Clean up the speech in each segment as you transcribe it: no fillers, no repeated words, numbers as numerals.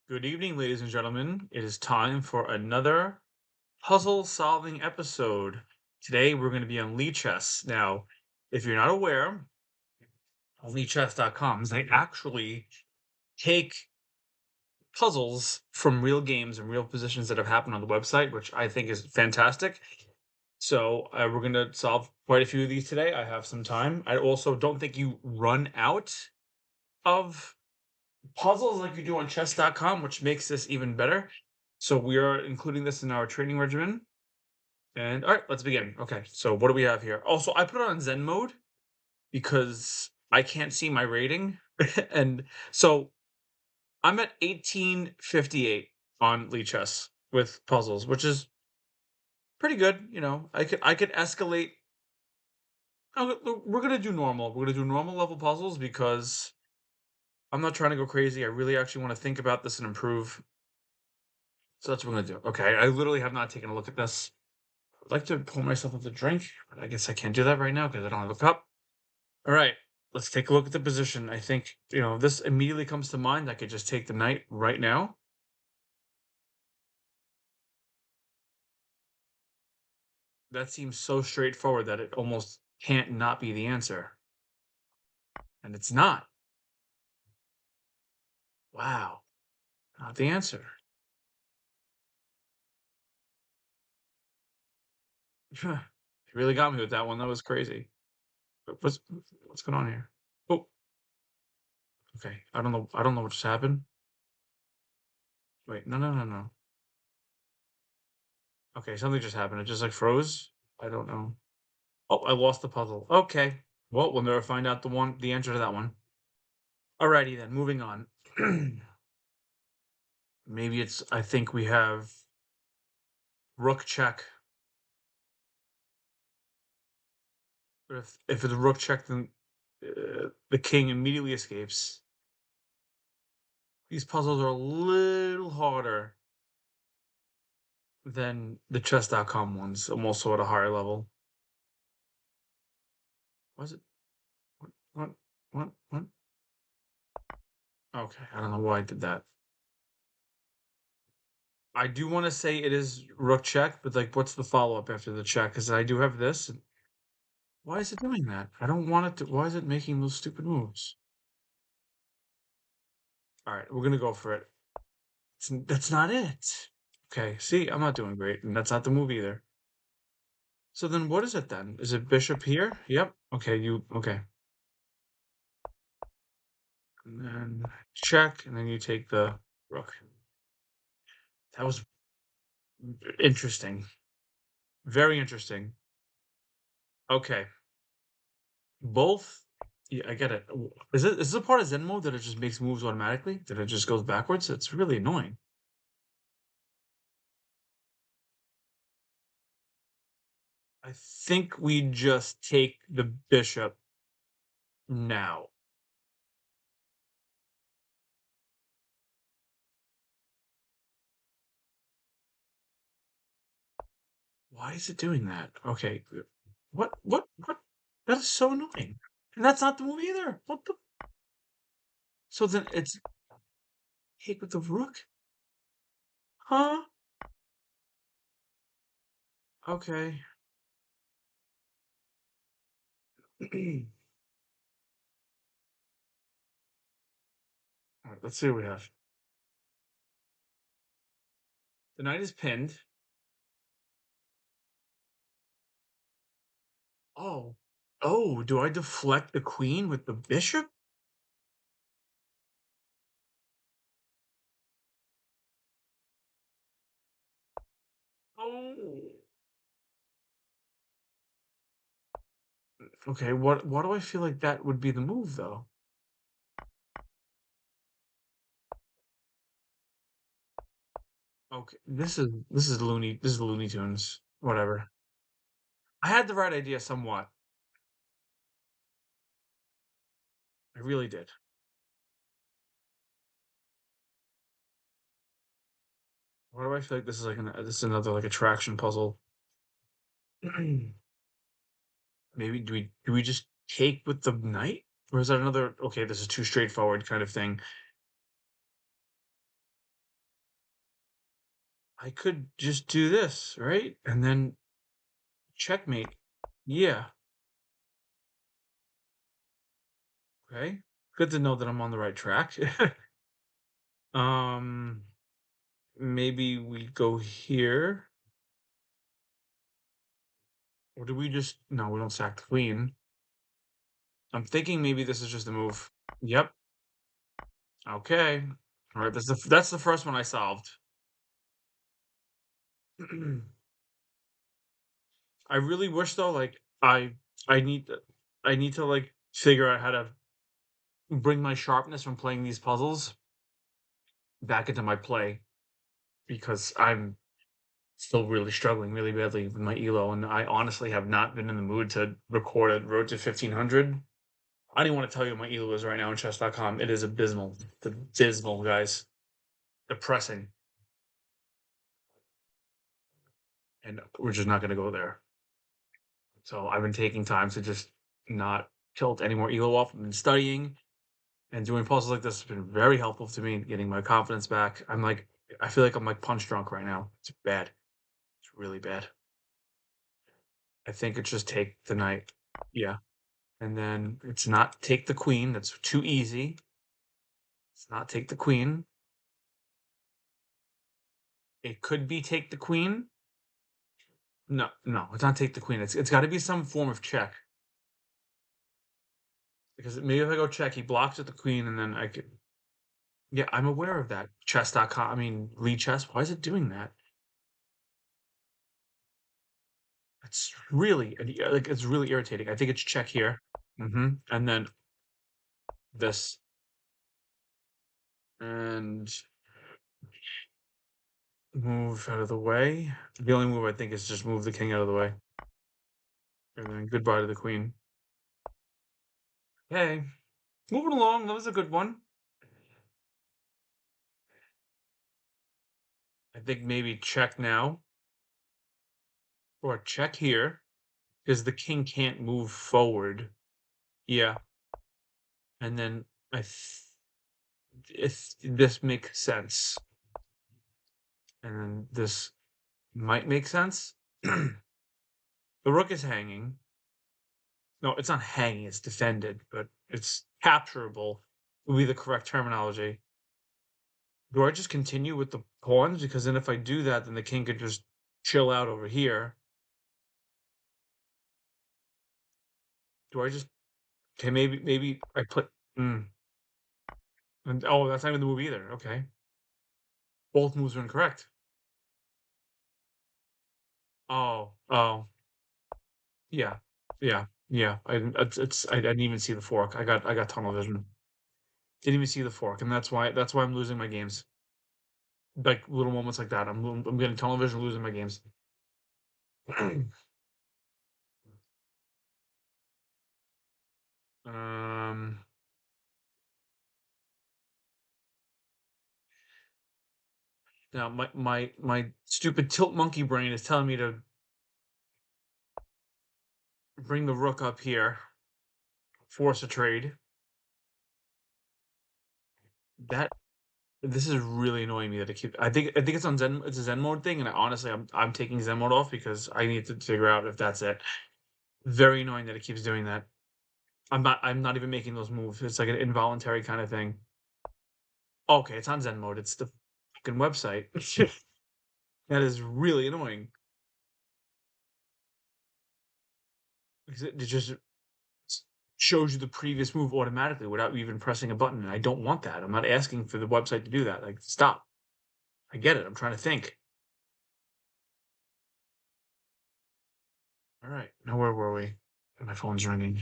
Good evening, ladies and gentlemen. It is time for another puzzle solving episode. Today we're going to be on Lichess. Now, if you're not aware, on Lichess.com, they actually take puzzles from real games and real positions that have happened on the website, which I think is fantastic. So we're going to solve quite a few of these today. I have some time. I also don't think you run out of puzzles like you do on chess.com, which makes this even better. So we are including this in our training regimen. And all right, let's begin. Okay, so what do we have here? Also, I put it on Zen mode because I can't see my rating. And so I'm at 1858 on Lee Chess with puzzles, which is pretty good. I could escalate. We're gonna do normal. We're gonna do normal level puzzles because I'm not trying to go crazy. I really actually want to think about this and improve. So that's what we're gonna do. Okay, I literally have not taken a look at this. I'd like to pour myself up a drink, but I guess I can't do that right now because I don't have a cup. All right, let's take a look at the position. I think, this immediately comes to mind. I could just take the knight right now. That seems so straightforward that it almost can't not be the answer. And it's not. Wow, not the answer. You really got me with that one. That was crazy. What's going on here? Oh, okay. I don't know. I don't know what just happened. Wait, no, no, no, no. Okay, something just happened. It just like froze. I don't know. Oh, I lost the puzzle. Okay. Well, we'll never find out the answer to that one. Alrighty then, moving on. Maybe I think we have rook check. But if it's rook check, then the king immediately escapes. These puzzles are a little harder than the chess.com ones. I'm also at a higher level. Was it? What? What? What? Okay, I don't know why I did that. I do want to say it is rook check, but like, what's the follow up after the check? Because I do have this. Why is it doing that? I don't want it to. Why is it making those stupid moves? All right, we're gonna go for it. That's not it. Okay, see, I'm not doing great, and that's not the move either. So then, what is it then? Is it bishop here? Yep. Okay, okay. And then check, and then you take the rook. That was interesting. Very interesting. Okay, both. Yeah, I get it. Is this a part of Zen mode that it just makes moves automatically? That it just goes backwards? It's really annoying. I think we just take the bishop now. Why is it doing that? Okay. What? That is so annoying. And that's not the move either. What the? So then it's take with the rook? Huh? Okay. All right, let's see what we have. The knight is pinned. Oh. Oh, do I deflect the queen with the bishop? Oh. Okay, why do I feel like that would be the move though? Okay, this is Looney Tunes. Whatever. I had the right idea somewhat. I really did. Why do I feel like this is like this is another like attraction puzzle? Maybe do we just take with the knight? Or is that another okay, this is too straightforward kind of thing. I could just do this, right? And then checkmate. Yeah. Okay. Good to know that I'm on the right track. um, maybe we go here, or do we just? No, we don't sack the queen. I'm thinking maybe this is just a move. Yep. Okay. All right. That's the first one I solved. I really wish though, like I need I need to like figure out how to bring my sharpness from playing these puzzles back into my play because I'm still really struggling really badly with my elo, and I honestly have not been in the mood to record a road to 1500. I don't even want to tell you what my elo is right now in chess.com. It is abysmal. It's abysmal, guys. Depressing. And we're just not going to go there. So I've been taking time to just not tilt any more elo off. I've been studying, and doing puzzles like this has been very helpful to me in getting my confidence back. I feel like I'm like punch drunk right now. It's bad. It's really bad. I think it's just take the knight. Yeah. And then it's not take the queen. That's too easy. It's not take the queen. It could be take the queen. No, no, it's not take the queen. It's got to be some form of check because maybe if I go check, he blocks at the queen, and then I could. Yeah, I'm aware of that. Chess.com. I mean, Lee Chess. Why is it doing that? It's really like it's really irritating. I think it's check here. And then this, and move out of the way. The only move I think is just move the king out of the way, and then goodbye to the queen. Hey, moving along. That was a good one. I think maybe check now or check here because the king can't move forward. Yeah, and then if this makes sense, and then this might make sense. The rook is hanging. No, it's not hanging, it's defended, but it's capturable would be the correct terminology. Do I just continue with the pawns? Because then if I do that, then the king could just chill out over here. Do I just okay, maybe I put and oh, that's not even the move either. Okay. Both moves are incorrect. Oh, yeah. Yeah. Yeah. I didn't even see the fork. I got tunnel vision. Didn't even see the fork, and that's why I'm losing my games. Like little moments like that. I'm getting tunnel vision, losing my games. Um, now my stupid tilt monkey brain is telling me to bring the rook up here, force a trade. That this is really annoying me that it keeps. I think it's on Zen. It's a Zen mode thing, and honestly, I'm taking Zen mode off because I need to figure out if that's it. Very annoying that it keeps doing that. I'm not even making those moves. It's like an involuntary kind of thing. Okay, it's on Zen mode. It's the fucking website. That is really annoying because it just shows you the previous move automatically without you even pressing a button. And I don't want that. I'm not asking for the website to do that. Like, stop. I get it. I'm trying to think. All right. Now, where were we? My phone's ringing.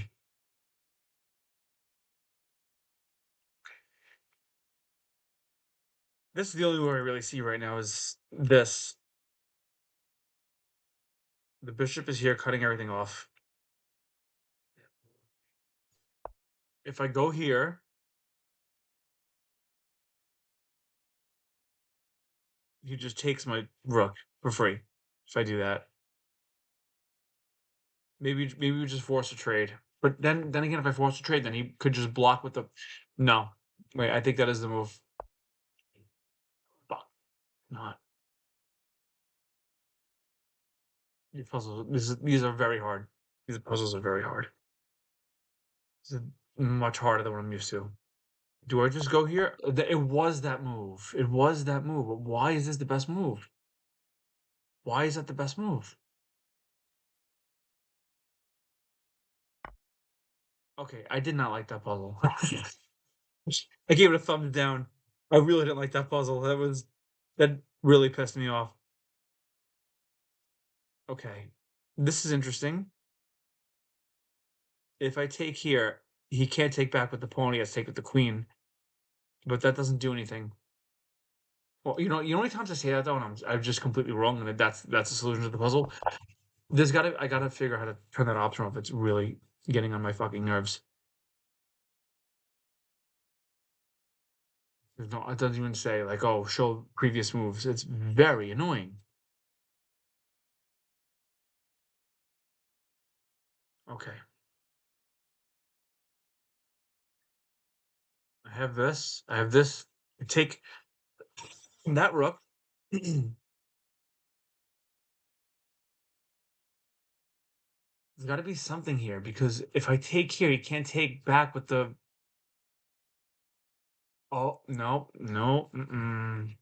This is the only one I really see right now is this. The bishop is here cutting everything off. If I go here, he just takes my rook for free. If I do that, maybe we just force a trade. But then again, if I force a trade, then he could just block with the. No, wait. I think that is the move. Fuck, not. These are very hard. These puzzles are very hard. This is much harder than what I'm used to. Do I just go here? It was that move. It was that move. Why is this the best move? Why is that the best move? Okay, I did not like that puzzle. I gave it a thumbs down. I really didn't like that puzzle. That really pissed me off. Okay. This is interesting. If I take here, he can't take back with the pawn, he has to take with the queen, but that doesn't do anything. Well, you know how many times I say that though, and I'm just completely wrong, and that's the solution to the puzzle. I gotta figure out how to turn that option off. It's really getting on my fucking nerves. There's no, it doesn't even say like, oh, show previous moves. It's very annoying. Okay, I have this. I have this. I take that rook. There's got to be something here because if I take here, he can't take back with the. Oh no, no. Mm-mm.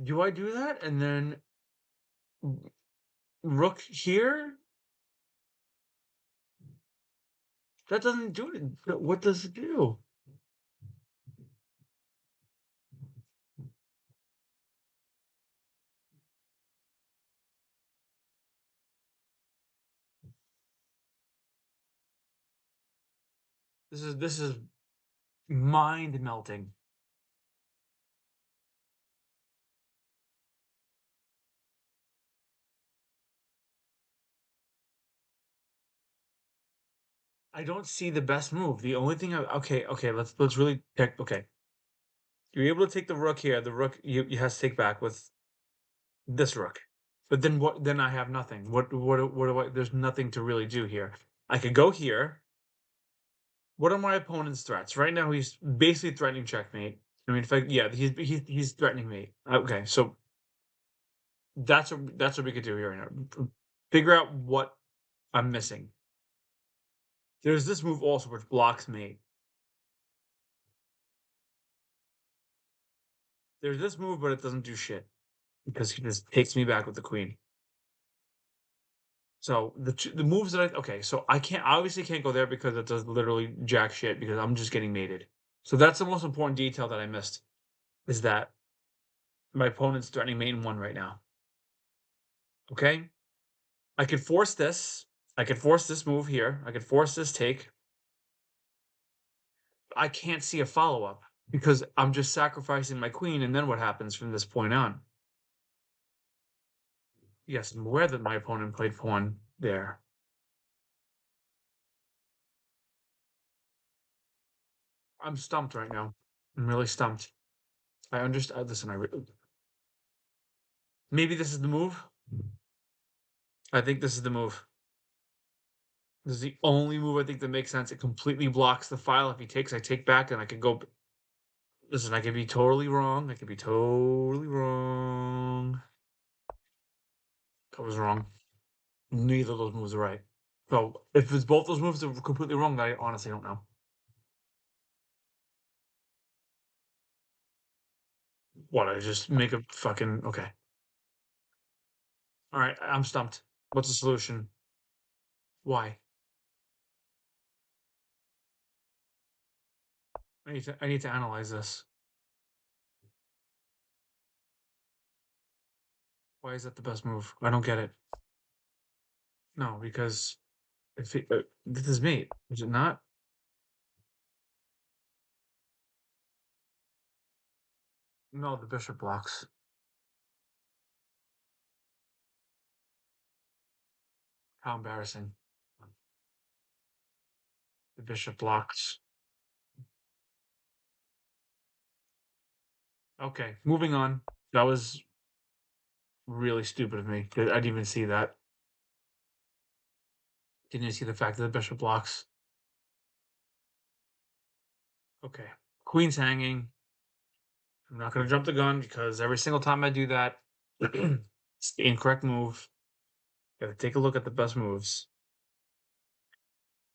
Do I do that and then rook here? That doesn't do it. What does it do? This is mind melting. I don't see the best move. The only thing okay, let's really pick okay. You're able to take the rook here. The rook you has to take back with this rook. But then what then I have nothing. What do I there's nothing to really do here. I could go here. What are my opponent's threats? Right now he's basically threatening checkmate. I mean, if I yeah, he's threatening me. Okay, so that's what we could do here right now. Figure out what I'm missing. There's this move also which blocks me. There's this move, but it doesn't do shit because he just takes me back with the queen. So the moves that I okay, so I can't obviously can't go there because it does literally jack shit because I'm just getting mated. So that's the most important detail that I missed is that my opponent's threatening mate in one right now. Okay, I could force this. I could force this move here. I could force this take. I can't see a follow up because I'm just sacrificing my queen, and then what happens from this point on? Yes, I'm aware that my opponent played pawn there. I'm stumped right now. I'm really stumped. I understand. Listen, maybe this is the move. I think this is the move. This is the only move I think that makes sense. It completely blocks the file. If he takes, I take back, and I could go. Listen, I could be totally wrong. I could be totally wrong. I was wrong. Neither of those moves are right. So if it's both those moves are completely wrong, I honestly don't know. What? I just make a fucking okay. All right, I'm stumped. What's the solution? Why? I need to analyze this. Why is that the best move? I don't get it. No, because if this is mate, is it not? No, the bishop blocks. How embarrassing. The bishop blocks. Okay, moving on. That was really stupid of me. I didn't even see that. Didn't you see the fact that the bishop blocks? Okay. Queen's hanging. I'm not going to jump the gun because every single time I do that, it's the incorrect move. Gotta take a look at the best moves.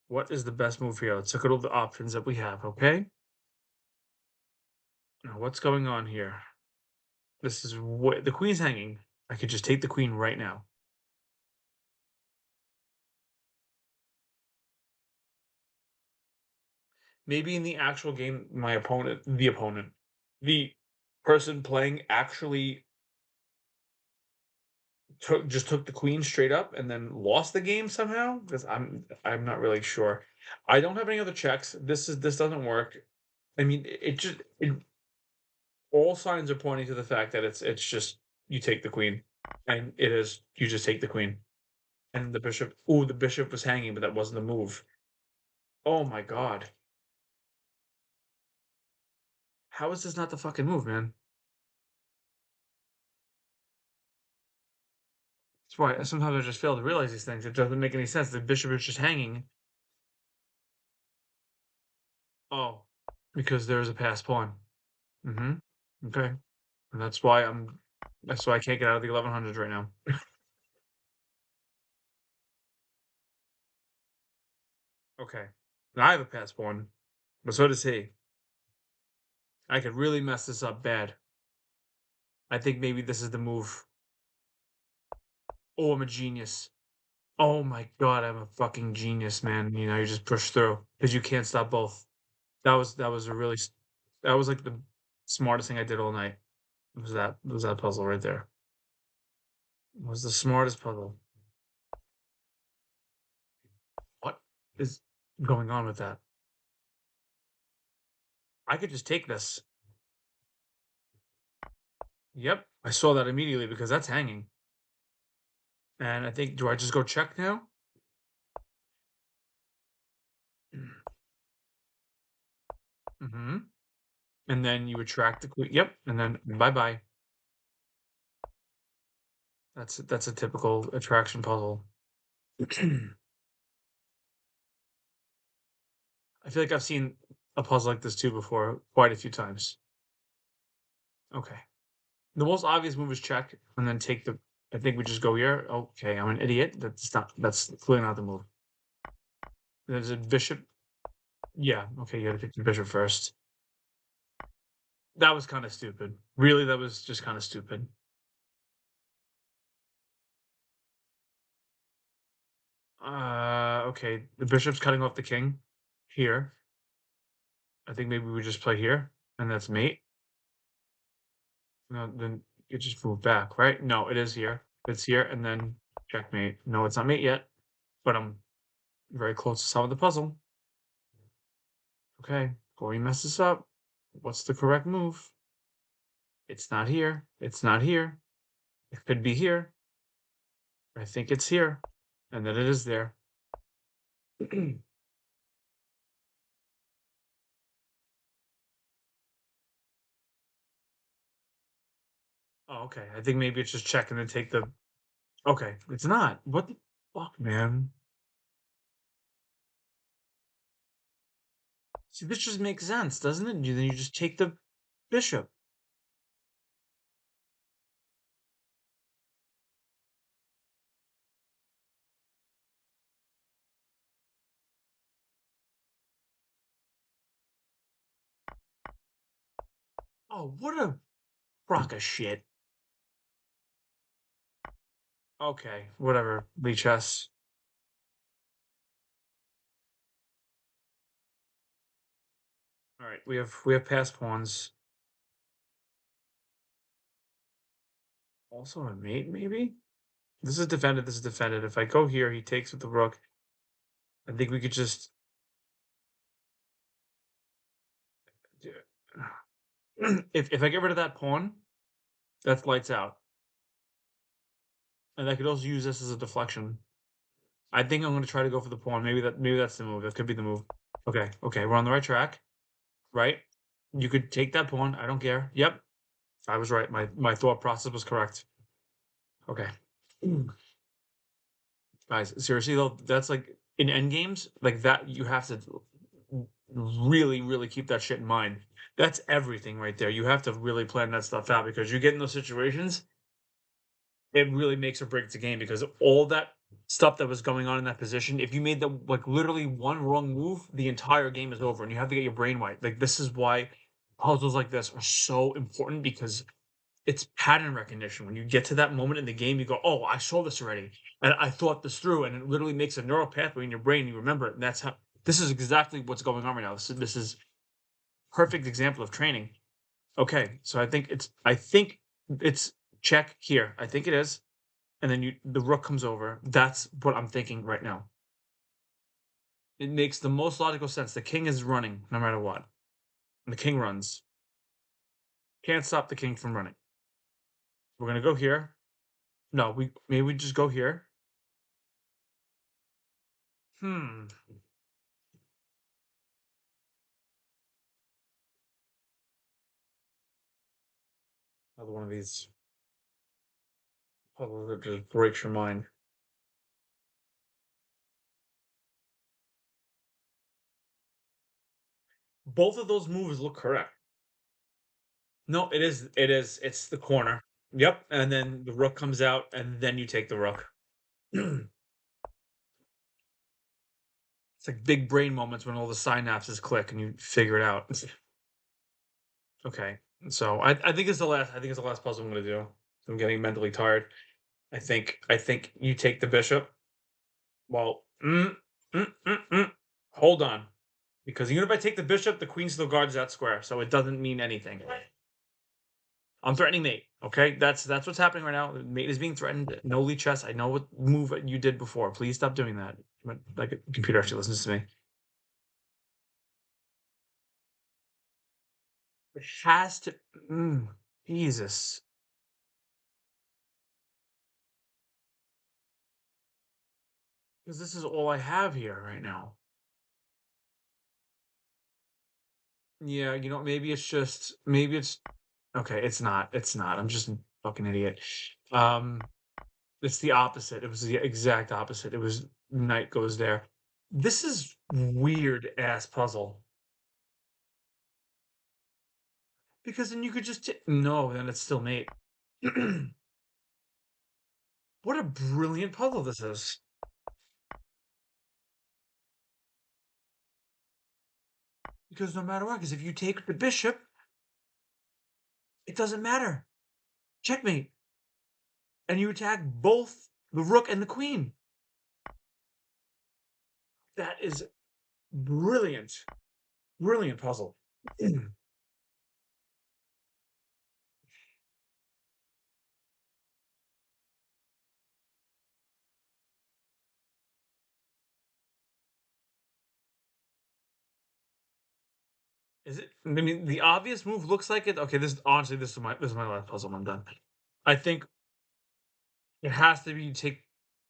What is the best move here? Let's look at all the options that we have, okay? Now, what's going on here? This is what the queen's hanging. I could just take the queen right now. Maybe in the actual game, the person playing actually took the queen straight up and then lost the game somehow. Because I'm not really sure. I don't have any other checks. This doesn't work. I mean, all signs are pointing to the fact that it's just you take the queen, and it is you just take the queen and the bishop. Oh, the bishop was hanging, but that wasn't the move. Oh my god, how is this not the fucking move, man? That's why sometimes I just fail to realize these things. It doesn't make any sense. The bishop is just hanging. Oh, because there's a passed pawn. Mm-hmm. Okay, and that's why I'm. That's why I can't get out of the 1100s right now. Okay, now I have a passed pawn, but so does he. I could really mess this up bad. I think maybe this is the move. Oh, I'm a genius. Oh my god, I'm a fucking genius, man. You know, you just push through because you can't stop both. That was a really that was like the smartest thing I did all night. Was that puzzle right there? It was the smartest puzzle. What is going on with that? I could just take this. Yep, I saw that immediately because that's hanging. And I think, do I just go check now? Mm-hmm. And then you attract the queen. Yep, and then bye bye. That's a typical attraction puzzle. I feel like I've seen a puzzle like this too before, quite a few times. Okay. The most obvious move is check, and then take the. I think we just go here. Okay, I'm an idiot. That's not. That's clearly not the move. There's a bishop. Yeah. Okay, you got to pick the bishop first. That was kind of stupid. Really, that was just kind of stupid. Okay. The bishop's cutting off the king here. I think maybe we just play here, and that's mate. No, then you just move back, right? No, it is here. It's here, and then checkmate. No, it's not mate yet, but I'm very close to solving the puzzle. Okay, before we mess this up, what's the correct move? It's not here. It's not here. It could be here. I think it's here, and then it is there. Oh, okay. I think maybe it's just check and then take the. Okay, it's not. What the fuck, man? See, this just makes sense, doesn't it? Then you just take the bishop. Oh, what a crock of shit. Okay, whatever. Lichess. All right, we have pass pawns. Also a mate, maybe. This is defended. This is defended. If I go here, he takes with the rook. I think we could just. If I get rid of that pawn, that's lights out, and I could also use this as a deflection. I think I'm going to try to go for the pawn. Maybe that's the move. That could be the move. Okay, okay, we're on the right track. Right? You could take that pawn. I don't care. Yep, I was right. My thought process was correct. Okay. Guys, seriously though, that's like in endgames, like that, you have to really, really keep that shit in mind. That's everything right there. You have to really plan that stuff out because you get in those situations, it really makes or breaks the game because all that stuff that was going on in that position, if you made the like literally one wrong move, the entire game is over and you have to get your brain right. Like this is why puzzles like this are so important because it's pattern recognition. When you get to that moment in the game, you go, "Oh, I saw this already, and I thought this through," and it literally makes a neural pathway in your brain. You remember it, and that's how. This is exactly what's going on right now. This is perfect example of training. Okay, so I think it's check here. I think it is, and then the rook comes over. That's what I'm thinking right now. It makes the most logical sense. The king is running no matter what. And the king runs. Can't stop the king from running. We're gonna go here. No, we just go here. Hmm. Another one of these puzzles that just breaks your mind. Both of those moves look correct. No, it's the corner. Yep, and then the rook comes out, and then you take the rook. It's like big brain moments when all the synapses click and you figure it out. Okay, so I think it's the last. I think it's the last puzzle I'm gonna do. I'm getting mentally tired. I think you take the bishop. Well, hold on, because even if I take the bishop, the queen still guards that square, so it doesn't mean anything. I'm threatening mate. Okay, that's what's happening right now. Mate is being threatened. No Lichess. I know what move you did before. Please stop doing that. But like a computer actually listens to me. It has to. Jesus, because this is all I have here right now. Yeah, maybe it's just maybe it's okay. It's not. It's not. I'm just a fucking idiot. Um, it's the opposite. It was the exact opposite. It was knight goes there. This is weird ass puzzle. Because then you could just no, then it's still mate. What a brilliant puzzle this is. Because no matter what, because if you take the bishop, it doesn't matter. Checkmate. And you attack both the rook and the queen. That is brilliant. Brilliant puzzle. Is it? I mean, the obvious move looks like it. Okay, this honestly, this is my last puzzle. I'm done. I think it has to be take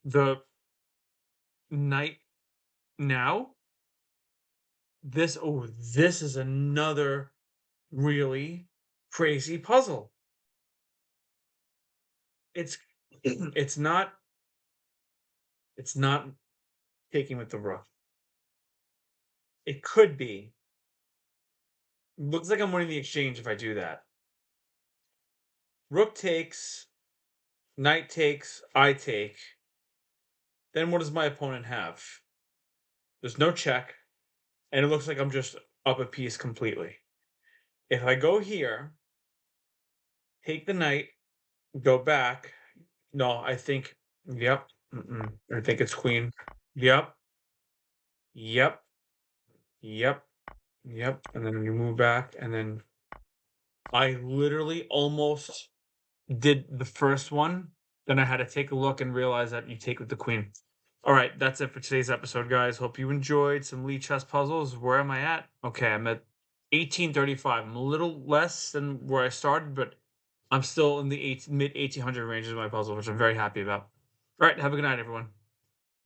the knight now. This is another really crazy puzzle. It's it's not it's not taking with the rook. It could be. Looks like I'm winning the exchange if I do that. Rook takes, knight takes, I take. Then what does my opponent have? There's no check, and it looks like I'm just up a piece completely. If I go here, take the knight, go back. No, I think. Yep. I think it's queen. Yep. Yep. Yep. Yep. And then you move back, and then I literally almost did the first one, then I had to take a look and realize that you take with the queen. All right, that's it for today's episode, guys. Hope you enjoyed some Lee chess puzzles. Where am I at? Okay, I'm at 1835. I'm a little less than where I started, but I'm still in the mid 1800 range of my puzzle, which I'm very happy about. All right, have a good night, everyone.